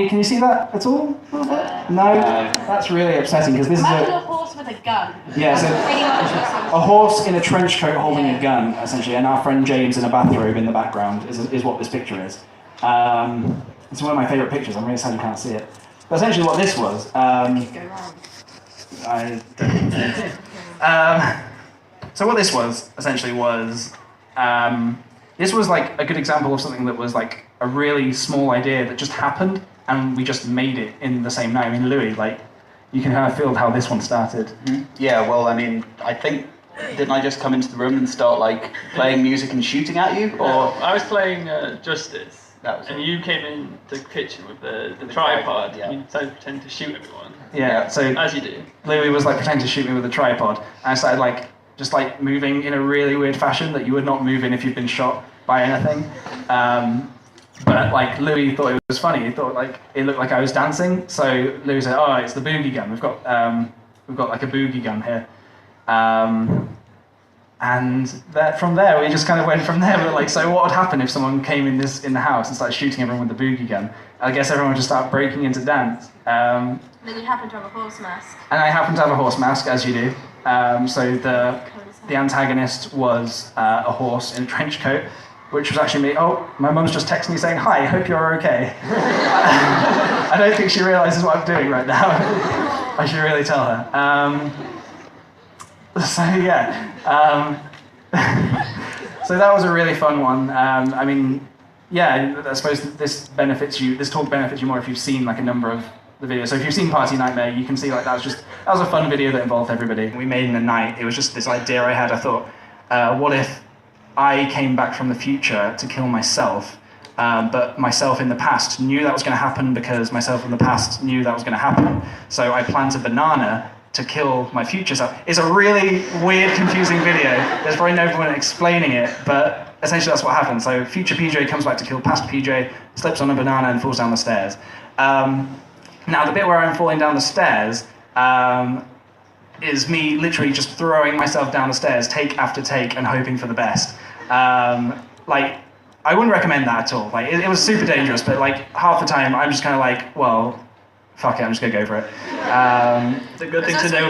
Can you see that at all? No? That's really upsetting because this Imagine is a horse with a gun. Yeah, so a horse in a trench coat holding a gun, essentially, and our friend James in a bathrobe in the background is what this picture is. It's one of my favourite pictures. I'm really sad you can't see it. But essentially what this was... so what this was, essentially, was... this was like a good example of something that was like a really small idea that just happened, and we just made it in the same night. I mean, Louis, like, you can kind of feel how this one started. Mm-hmm. Yeah, well, I mean, I think, didn't I just come into the room and start, like, playing music and shooting at you? Or I was playing Justice, that was and you came in the kitchen with the tripod, yeah. and you decided to pretend to shoot everyone. Yeah, so as you do. Louis was like pretending to shoot me with a tripod, and I started like, just like moving in a really weird fashion that you would not move in if you'd been shot by anything. But like Louis thought it was funny. He thought like it looked like I was dancing. So Louis said, "Oh, it's the boogie gun. We've got like a boogie gun here." And from there we just kind of went from there. But like, so what would happen if someone came in the house and started shooting everyone with the boogie gun? I guess everyone would just start breaking into dance. Then you happen to have a horse mask. And I happen to have a horse mask, as you do. So the antagonist was a horse in a trench coat, which was actually me. Oh, my mum's just texted me saying, "Hi, hope you're okay." I don't think she realises what I'm doing right now. I should really tell her. So yeah. So that was a really fun one. I mean, yeah, I suppose this talk benefits you more if you've seen like a number of the videos. So if you've seen Party Nightmare, you can see like that was a fun video that involved everybody. We made in a night. It was just this idea I had. I thought, what if I came back from the future to kill myself, but myself in the past knew that was going to happen because myself in the past knew that was going to happen. So I plant a banana to kill my future self. It's a really weird, confusing video. There's probably no point explaining it, but essentially that's what happened. So future PJ comes back to kill past PJ, slips on a banana and falls down the stairs. Now the bit where I'm falling down the stairs is me literally just throwing myself down the stairs, take after take, and hoping for the best. Like, I wouldn't recommend that at all. Like, it was super dangerous, but like half the time I'm just kind of like, well, fuck it, I'm just gonna go for it. It's a good thing to know.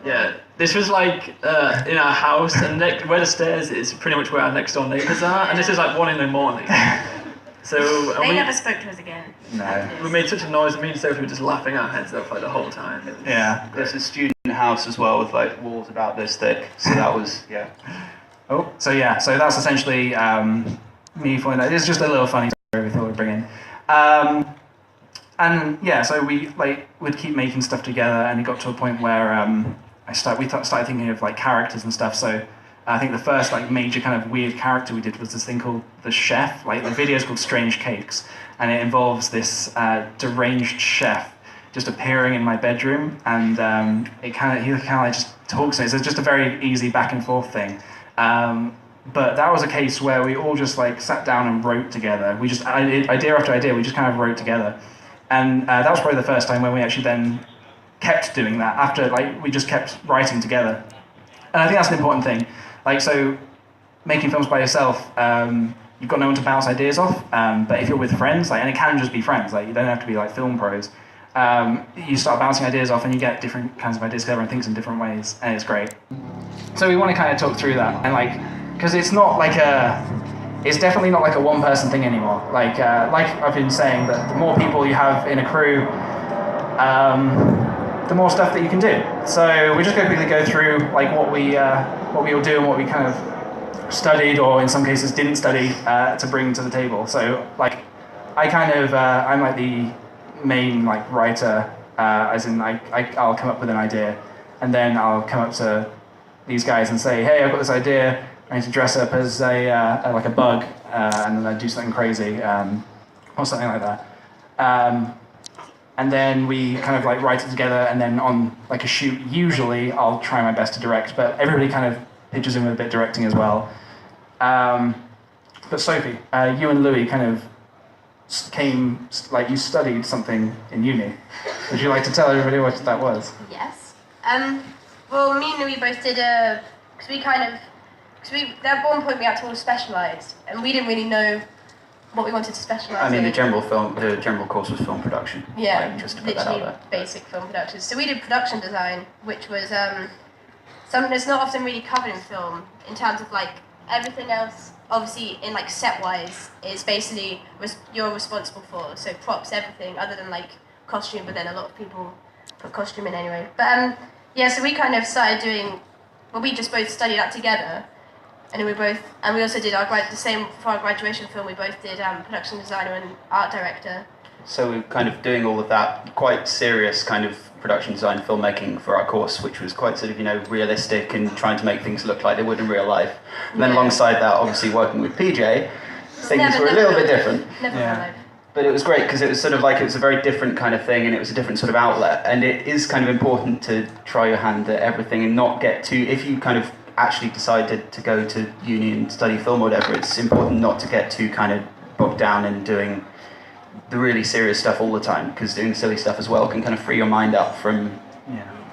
Yeah, this was like in our house, and where the stairs is pretty much where our next door neighbours are, and this is like 1 a.m. So they never spoke to us again. No. We made such a noise, and me and Sophie were just laughing our heads off like the whole time. Yeah. There's a student house as well with like walls about this thick, so that was, yeah. Oh, so yeah, so that's essentially me falling down. It's just a little funny story we thought we'd bring in. And yeah, so we would keep making stuff together, and it got to a point where we started thinking of like characters and stuff. So I think the first like major kind of weird character we did was this thing called the Chef. Like the video is called Strange Cakes, and it involves this deranged chef just appearing in my bedroom, and he kind of like just talks to me. So it's just a very easy back and forth thing. But that was a case where we all just like sat down and wrote together. We just idea after idea, we just kind of wrote together, and that was probably the first time when we actually then kept doing that. After like we just kept writing together, and I think that's an important thing. Like, so making films by yourself, you've got no one to bounce ideas off. But if you're with friends, like, and it can just be friends, like you don't have to be like film pros. You start bouncing ideas off, and you get different kinds of ideas together and things in different ways, and it's great. So we want to kind of talk through that, and like, because it's definitely not like a one-person thing anymore. Like I've been saying, that the more people you have in a crew, the more stuff that you can do. So we're just going to quickly go through like what we all do and what we kind of studied, or in some cases didn't study, to bring to the table. So like, I'm like the main like writer, as in I'll come up with an idea, and then I'll come up to these guys and say, hey, I've got this idea, I need to dress up as like a bug, and then I do something crazy, or something like that. And then we kind of like write it together, and then on like a shoot, usually I'll try my best to direct, but everybody kind of pitches in with a bit directing as well. But Sophie, you and Louis kind of came, like you studied something in uni. Would you like to tell everybody what that was? Yes. Well, me and Louis both did at one point we had to all specialise, and we didn't really know what we wanted to specialise I mean, in. the general course was film production. Yeah, like, just to put that out literally there. basic film production. So we did production design, which was something that's not often really covered in film, in terms of like everything else, obviously in like set-wise, is basically you're responsible for. So props, everything, other than like costume, but then a lot of people put costume in anyway. But yeah, so we kind of started doing, well, we just both studied that together. And we also did the same for our graduation film. We both did production designer and art director. So we're kind of doing all of that quite serious kind of production design filmmaking for our course, which was quite sort of, realistic and trying to make things look like they would in real life. And then alongside that, obviously working with PJ, things were a little bit different. Never real life. But it was great because it was sort of like, it was a very different kind of thing and it was a different sort of outlet. And it is kind of important to try your hand at everything and not get too, if you kind of actually decided to go to uni and study film or whatever, it's important not to get too kind of bogged down in doing the really serious stuff all the time, because doing silly stuff as well can kind of free your mind up from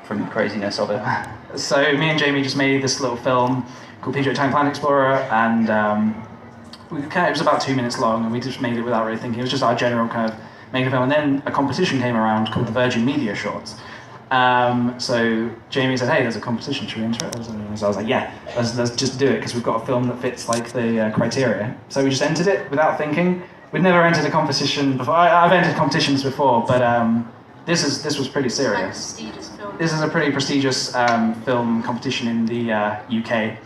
the craziness of it. So me and Jamie just made this little film called PJ Time Planet Explorer, and it was about 2 minutes long, and we just made it without really thinking. It was just our general kind of making a film, and then a competition came around called the Virgin Media Shorts. So Jamie said, "Hey, there's a competition. Should we enter it?" So I was like, "Yeah, let's just do it because we've got a film that fits like the criteria." So we just entered it without thinking. We'd never entered a competition before. I've entered competitions before, but this was pretty serious. Prestigious film. This is a pretty prestigious film competition in the UK.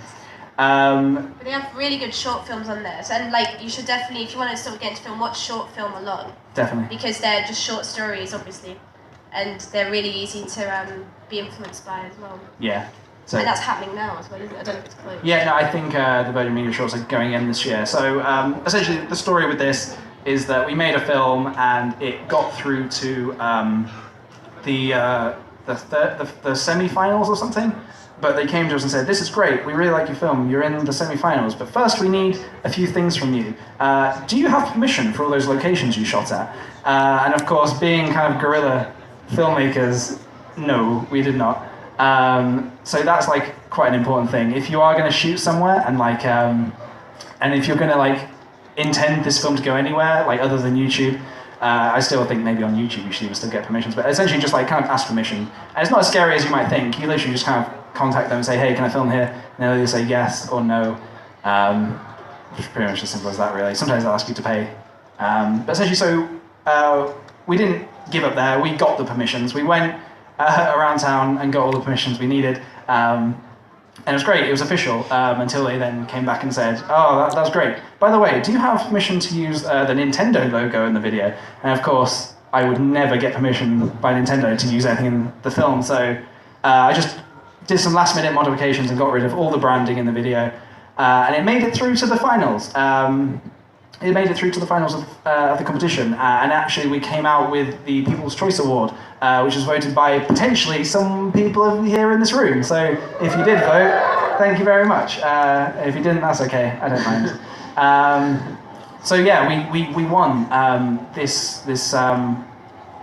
But they have really good short films on there. So, and like, you should definitely, if you want to sort of get into film, watch short film a lot. Definitely. Because they're just short stories, obviously. And they're really easy to be influenced by as well. Yeah. So, and that's happening now as well, isn't it? I don't know if it's closed. Yeah, no, I think the Virgin Media Shorts are going in this year. So essentially, the story with this is that we made a film and it got through to the semi-finals or something. But they came to us and said, "This is great. We really like your film. You're in the semi-finals. But first, we need a few things from you. Do you have permission for all those locations you shot at?" And of course, being kind of guerrilla filmmakers, no, we did not. So that's like quite an important thing. If you are going to shoot somewhere and like, and if you're going to like intend this film to go anywhere, like other than YouTube, I still think maybe on YouTube you should even still get permissions, but essentially just like kind of ask permission. And it's not as scary as you might think. You literally just kind of contact them and say, "Hey, can I film here?" And they'll either say yes or no. It's pretty much as simple as that, really. Sometimes they'll ask you to pay. But essentially, so we didn't give up there. We got the permissions. We went around town and got all the permissions we needed. And it was great, it was official, until they then came back and said, "Oh, that's great. By the way, do you have permission to use the Nintendo logo in the video?" And of course, I would never get permission by Nintendo to use anything in the film, so I just did some last-minute modifications and got rid of all the branding in the video, and it made it through to the finals. It made it through to the finals of the competition, and actually we came out with the People's Choice Award, which was voted by potentially some people here in this room. So if you did vote, thank you very much. If you didn't, that's okay. I don't mind. So yeah, we won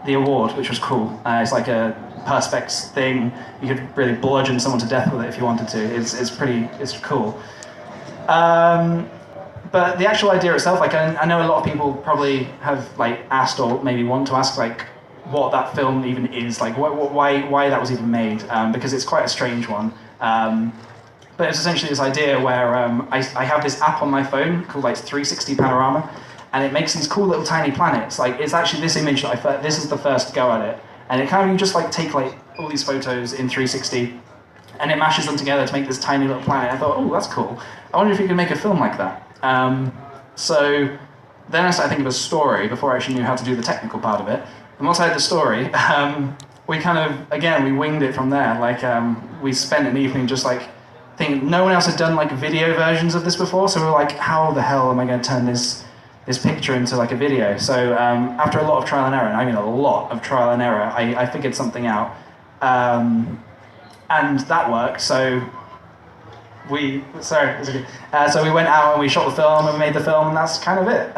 the award, which was cool. It's like a perspex thing. You could really bludgeon someone to death with it if you wanted to. It's cool. But the actual idea itself, like I know a lot of people probably have like asked or maybe want to ask like what that film even is, like why that was even made, because it's quite a strange one. But it's essentially this idea where I have this app on my phone called like 360 Panorama, and it makes these cool little tiny planets. Like it's actually this image that this is the first go at it, and it kind of you just like take like all these photos in 360, and it mashes them together to make this tiny little planet. I thought, oh, that's cool. I wonder if you could make a film like that. So then I started thinking of a story before I actually knew how to do the technical part of it. And once I had the story, we kind of, again, we winged it from there. Like, we spent an evening just like thinking, no one else had done like video versions of this before, so we were like, how the hell am I going to turn this picture into like a video? So after a lot of trial and error, and I mean a lot of trial and error, I figured something out. And that worked, so so we went out and we shot the film and we made the film, and that's kind of it.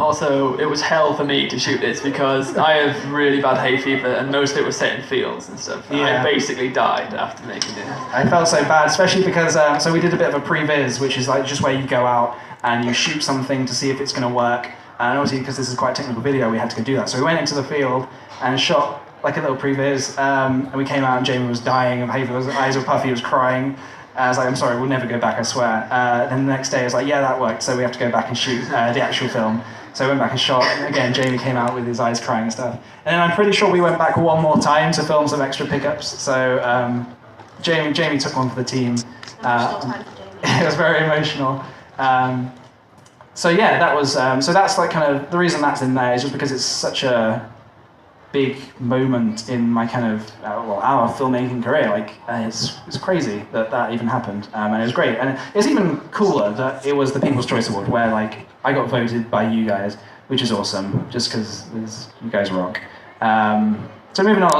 Also, it was hell for me to shoot this because I have really bad hay fever and most of it was set in fields and stuff. Yeah. I basically died after making it. I felt so bad, especially because so we did a bit of a previs, which is like just where you go out and you shoot something to see if it's going to work. And obviously, because this is quite a technical video, we had to go do that. So we went into the field and shot like a little previs, and we came out and Jamie was dying of hay fever, his eyes were puffy, he was crying. I was like, I'm sorry, we'll never go back, I swear. Then the next day I was like, yeah, that worked, so we have to go back and shoot the actual film. So I went back and shot, and again, Jamie came out with his eyes crying and stuff. And then I'm pretty sure we went back one more time to film some extra pickups. So Jamie took one for the team. It was very emotional. So yeah, that was, so that's like kind of, the reason that's in there is just because it's such a big moment in my kind of, our filmmaking career. Like, it's crazy that even happened, and it was great. And it's even cooler that it was the People's Choice Award, where like, I got voted by you guys, which is awesome, just because you guys rock. So moving on.